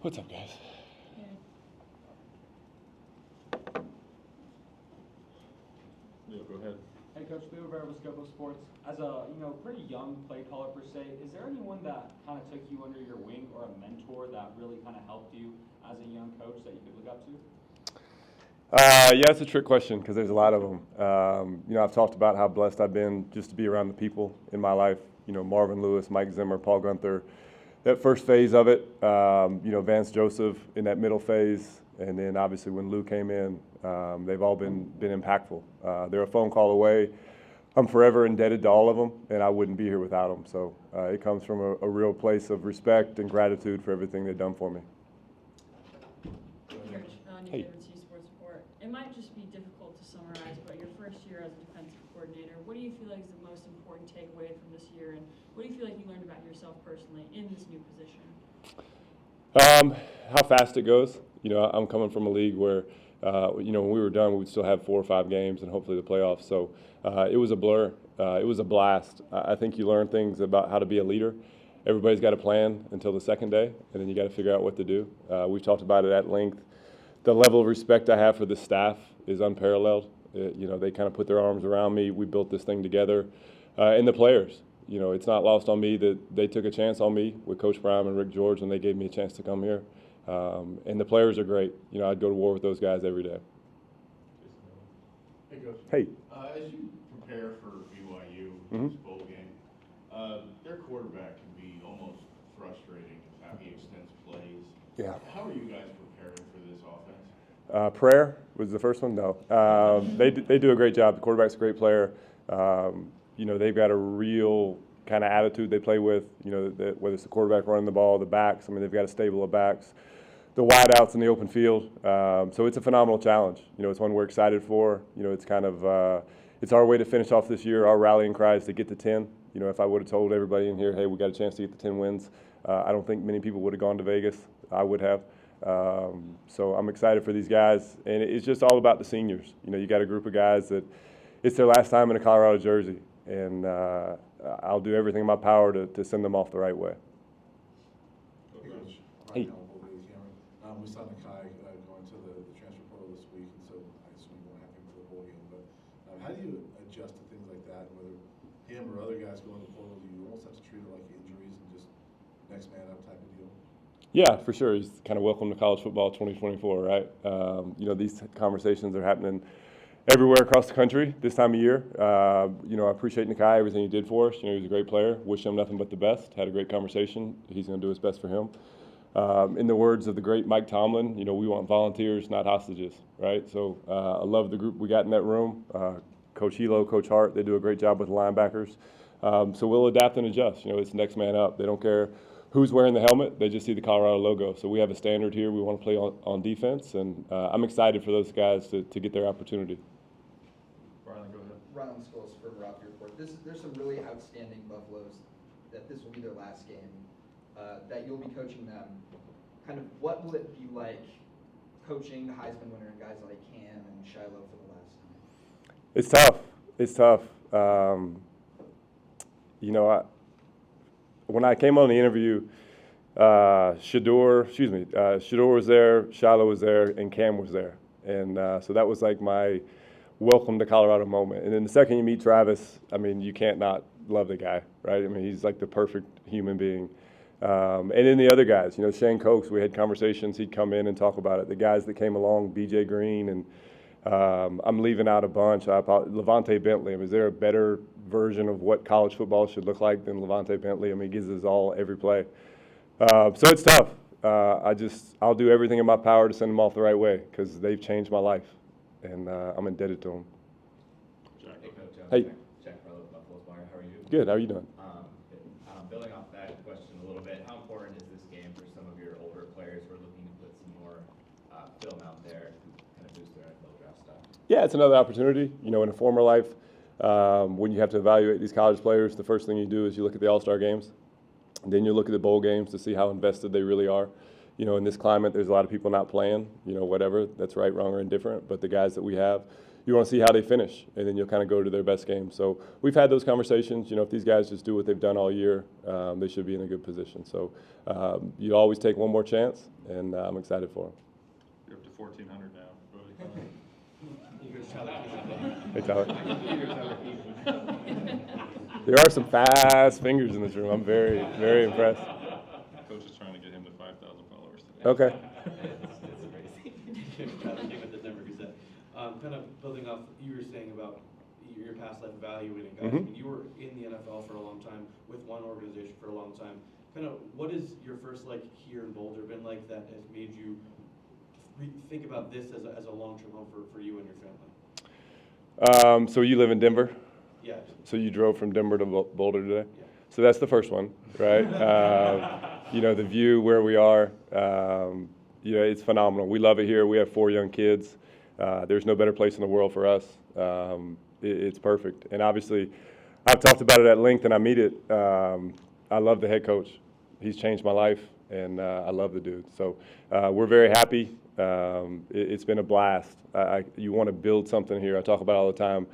What's up, guys? Leo, go ahead. Hey, Coach, Leo Robert with Scopo Sports. As a pretty young play caller per se, is there anyone that kind of took you under your wing or a mentor that really kind of helped you as a young coach that you could look up to? Yeah, it's a trick question because there's a lot of them. I've talked about how blessed I've been just to be around the people in my life. Marvin Lewis, Mike Zimmer, Paul Gunther. That first phase of it, Vance Joseph in that middle phase, and then obviously when Lou came in, they've all been impactful. They're a phone call away. I'm forever indebted to all of them, and I wouldn't be here without them. So it comes from a real place of respect and gratitude for everything they've done for me. Hey. DC Sports Report. It might just be difficult to summarize, but your first year as a defensive coordinator, what do you feel like is the most important takeaway from this year, and what do you feel like you learned about yourself personally in this new position? How fast it goes. I'm coming from a league where, when we were done, we would still have 4 or 5 games and hopefully the playoffs. So it was a blur. It was a blast. I think you learn things about how to be a leader. Everybody's got a plan until the second day, and then you got to figure out what to do. We've talked about it at length. The level of respect I have for the staff is unparalleled. They kind of put their arms around me. We built this thing together. And the players, it's not lost on me that they took a chance on me with Coach Prime and Rick George when they gave me a chance to come here. And the players are great. I'd go to war with those guys every day. Hey, Coach. Hey. As you prepare for BYU, this bowl game, their quarterback can be almost frustrating with how he extends plays. Yeah. How are you guys preparing for this offense? Prayer was the first one. No, they do a great job. The quarterback's a great player. They've got a real kind of attitude they play with. Whether it's the quarterback running the ball, the backs. They've got a stable of backs, the wideouts in the open field. So it's a phenomenal challenge. It's one we're excited for. It's kind of it's our way to finish off this year. Our rallying cry is to get to 10. If I would have told everybody in here, hey, we got a chance to get to 10 wins, I don't think many people would have gone to Vegas. I would have. So I'm excited for these guys, and it's just all about the seniors. You got a group of guys that it's their last time in a Colorado jersey, and I'll do everything in my power to send them off the right way. Hey. We saw Nakai going to the transfer portal this week, and so I assume you won't have him for the bowl game. But how do you adjust to things like that? Whether him or other guys go in the portal, do you almost have to treat it like injuries and just next man up type of deal? Yeah, for sure. He's kind of welcome to college football 2024, right? These conversations are happening everywhere across the country this time of year. I appreciate Nakai, everything he did for us. He was a great player. Wish him nothing but the best. Had a great conversation. He's going to do his best for him. In the words of the great Mike Tomlin, we want volunteers, not hostages, right? So I love the group we got in that room. Coach Hilo, Coach Hart, they do a great job with the linebackers. So we'll adapt and adjust. It's next man up. They don't care who's wearing the helmet. They just see the Colorado logo. So we have a standard here. We want to play on defense, and I'm excited for those guys to get their opportunity. Riley, go ahead. Ron Scholes for Rob Report. There's some really outstanding Buffaloes that this will be their last game, that you'll be coaching them. Kind of what will it be like coaching the Heisman winner and guys like Cam and Shiloh for the last time? It's tough. It's tough. When I came on the interview, Shador was there, Shiloh was there, and Cam was there. And so that was like my welcome to Colorado moment. And then the second you meet Travis, you can't not love the guy, right? He's like the perfect human being. And then the other guys, Shane Cokes, we had conversations, he'd come in and talk about it. The guys that came along, BJ Green, and I'm leaving out a bunch. Levante Bentley, is there a better version of what college football should look like than Levante Bentley? He gives us all every play. So it's tough. I'll do everything in my power to send them off the right way because they've changed my life, and I'm indebted to them. Jack. Hey, Coach. Hey. Jack Farlow, Buffalo's Bar. How are you? Good. How are you doing? Building off that question a little bit, how important is this game for some of your older players who are looking to put some more film out there to kind of boost their NFL draft stuff? Yeah, it's another opportunity. In a former life, when you have to evaluate these college players, the first thing you do is you look at the All-Star games. Then you look at the bowl games to see how invested they really are. In this climate, there's a lot of people not playing, whatever. That's right, wrong, or indifferent. But the guys that we have, you want to see how they finish, and then you'll kind of go to their best game. So we've had those conversations. If these guys just do what they've done all year, they should be in a good position. So you always take one more chance, and I'm excited for them. You're up to 1,400 now. Hey, Tyler. There are some fast fingers in this room. I'm very, very impressed. Coach is trying to get him to 5,000 followers today. Okay. Kind of building off you were saying about your past life evaluating guys. Mhm. I mean, you were in the NFL for a long time with one organization for a long time. Kind of, what is your first here in Boulder been like that has made you think about this as a long-term home for you and your family? So you live in Denver? Yeah. So you drove from Denver to Boulder today? Yeah. So that's the first one, right? The view where we are, it's phenomenal. We love it here. We have 4 young kids. There's no better place in the world for us. It's perfect. And obviously, I've talked about it at length, and I mean it. I love the head coach. He's changed my life, and I love the dude. So we're very happy. It's been a blast. You want to build something here. I talk about it all the time.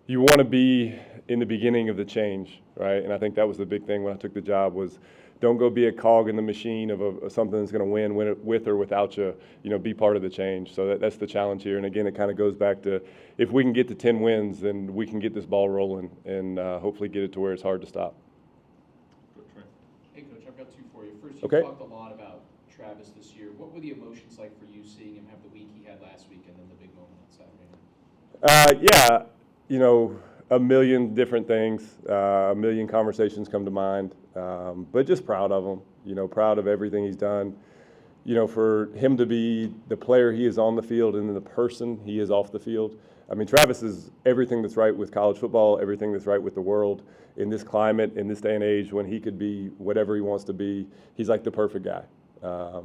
You want to be in the beginning of the change, right? And I think that was the big thing when I took the job was don't go be a cog in the machine of something that's going to win with or without you. Be part of the change. So that's the challenge here. And again, it kind of goes back to if we can get to 10 wins, then we can get this ball rolling and hopefully get it to where it's hard to stop. Hey, Coach, I've got 2 for you. First, you Okay. talked a lot about Travis this year. What were the emotions like for you seeing him have the week he had last week and then the big moment on Saturday night? A million different things, a million conversations come to mind, but just proud of him, proud of everything he's done. For him to be the player he is on the field and then the person he is off the field. I mean, Travis is everything that's right with college football, everything that's right with the world in this climate, in this day and age when he could be whatever he wants to be. He's like the perfect guy.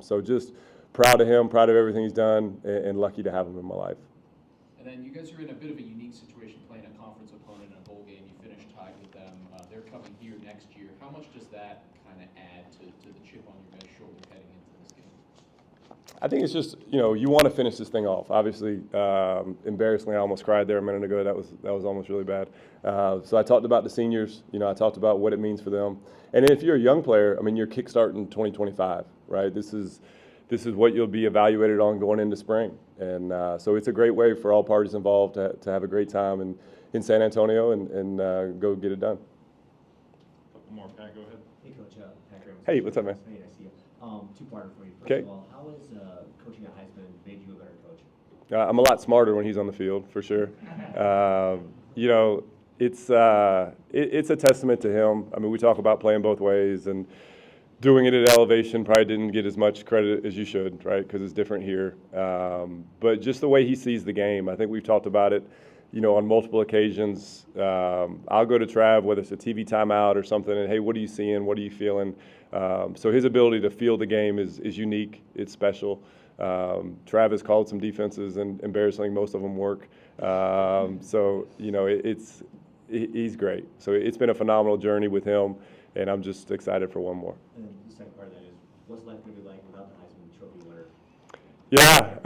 So just proud of him, proud of everything he's done, and lucky to have him in my life. And then you guys are in a bit of a unique situation playing a conference opponent in a bowl game. You finished tied with them. They're coming here next year. How much does that kind of add to the chip on your guys' shoulder heading into this game? I think it's just, you want to finish this thing off. Obviously, embarrassingly, I almost cried there a minute ago. That was almost really bad. So I talked about the seniors. I talked about what it means for them. And if you're a young player, I mean, you're kickstarting 2025, right? This is what you'll be evaluated on going into spring. And so it's a great way for all parties involved to have a great time in San Antonio and go get it done. Couple more, Pat, go ahead. Hey, Coach. Pat Graham. Hey, what's up, man? Hey, I see you. Two-parter for you. First Okay. of all, how has coaching at Heisman made you a better coach? I'm a lot smarter when he's on the field, for sure. It's a testament to him. I mean, we talk about playing both ways, and doing it at elevation probably didn't get as much credit as you should, right, because it's different here. But just the way he sees the game, I think we've talked about it, on multiple occasions. I'll go to Trav, whether it's a TV timeout or something, and, hey, what are you seeing? What are you feeling? So his ability to feel the game is unique. It's special. Trav has called some defenses, and embarrassingly, most of them work. He's great. So it's been a phenomenal journey with him, and I'm just excited for one more. And then the second part of that is, what's life going to be like without the Heisman Trophy winner? Yeah,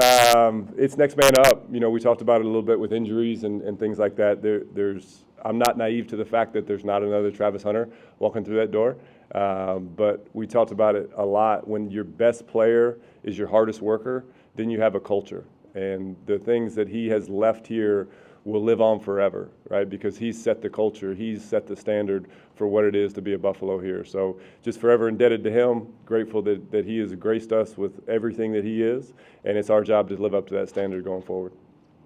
it's next man up. We talked about it a little bit with injuries and things like that. I'm not naive to the fact that there's not another Travis Hunter walking through that door. But we talked about it a lot. When your best player is your hardest worker, then you have a culture. And the things that he has left here will live on forever, right? Because he's set the culture. He's set the standard for what it is to be a Buffalo here. So just forever indebted to him, grateful that he has graced us with everything that he is. And it's our job to live up to that standard going forward.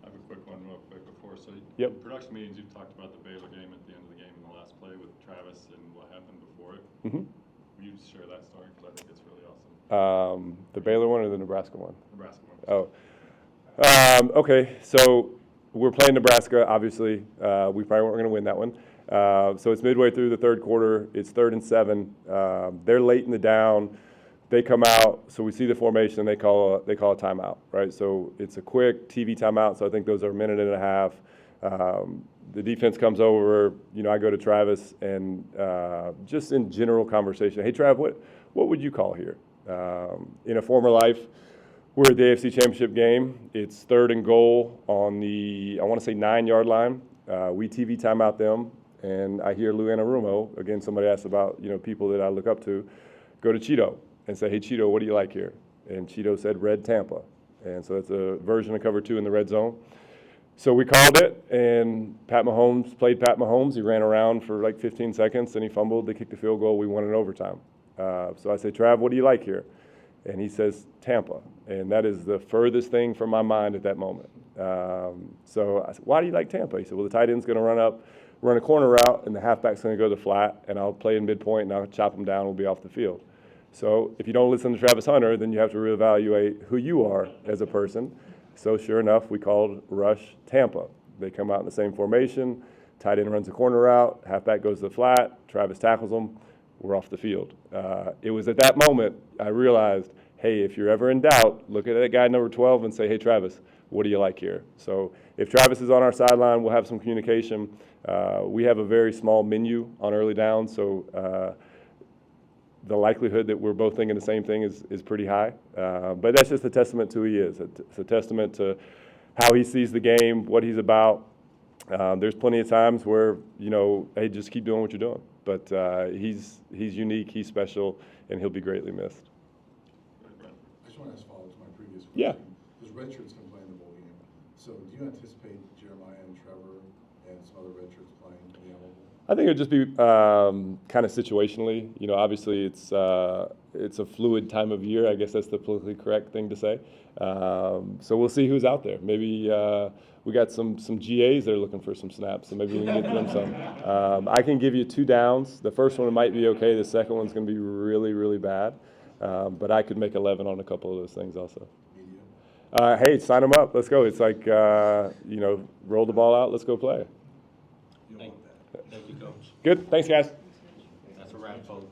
I have a quick one real quick before. So Yep. in production meetings, you've talked about the Baylor game at the end of the game in the last play with Travis and what happened before it. Mm-hmm. Will you share that story? Because I think it's really awesome. The Baylor one or the Nebraska one? Nebraska one. Oh. Okay, so we're playing Nebraska, obviously. We probably weren't going to win that one. So it's midway through the third quarter. It's 3rd and 7. They're late in the down. They come out, so we see the formation, and they call a timeout, right? So it's a quick TV timeout, so I think those are a minute and a half. The defense comes over. I go to Travis, and just in general conversation, hey, Trav, what would you call here? In a former life, We're at the AFC Championship game. It's 3rd and goal on the, I want to say 9-yard line. We TV timeout them, and I hear Lou Anarumo, again, somebody asked about, people that I look up to, go to Cheeto and say, hey, Cheeto, what do you like here? And Cheeto said, Red Tampa. And so it's a version of cover 2 in the red zone. So we called it, and Pat Mahomes played Pat Mahomes. He ran around for like 15 seconds, then he fumbled. They kicked the field goal. We won in overtime. So I say, Trav, what do you like here? And he says, Tampa. And that is the furthest thing from my mind at that moment. So I said, why do you like Tampa? He said, well, the tight end's going to run a corner route, and the halfback's going to go to the flat, and I'll play in midpoint, and I'll chop him down. We'll be off the field. So if you don't listen to Travis Hunter, then you have to reevaluate who you are as a person. So sure enough, we called rush Tampa. They come out in the same formation. Tight end runs a corner route. Halfback goes to the flat. Travis tackles them. We're off the field. It was at that moment I realized, hey, if you're ever in doubt, look at that guy number 12 and say, hey, Travis, what do you like here? So if Travis is on our sideline, we'll have some communication. We have a very small menu on early down, so the likelihood that we're both thinking the same thing is pretty high. But that's just a testament to who he is. It's a testament to how he sees the game, what he's about. There's plenty of times where, hey, just keep doing what you're doing. But he's unique, he's special, and he'll be greatly missed. I just want to ask follow-up to my previous question. Yeah. Because redshirts can play in the bowl game. So do you anticipate Jeremiah and Trevor and some other redshirts playing in the Apple Bowl? I think it would just be kind of situationally. Obviously it's a fluid time of year. I guess that's the politically correct thing to say. So we'll see who's out there. Maybe we got some GAs that are looking for some snaps, so maybe we can get them some. I can give you 2 downs. The first one might be okay. The second one's going to be really, really bad. But I could make 11 on a couple of those things also. Hey, sign them up. Let's go. It's like, roll the ball out. Let's go play. Thank you, Coach. Good. Thanks, guys. That's a wrap, folks.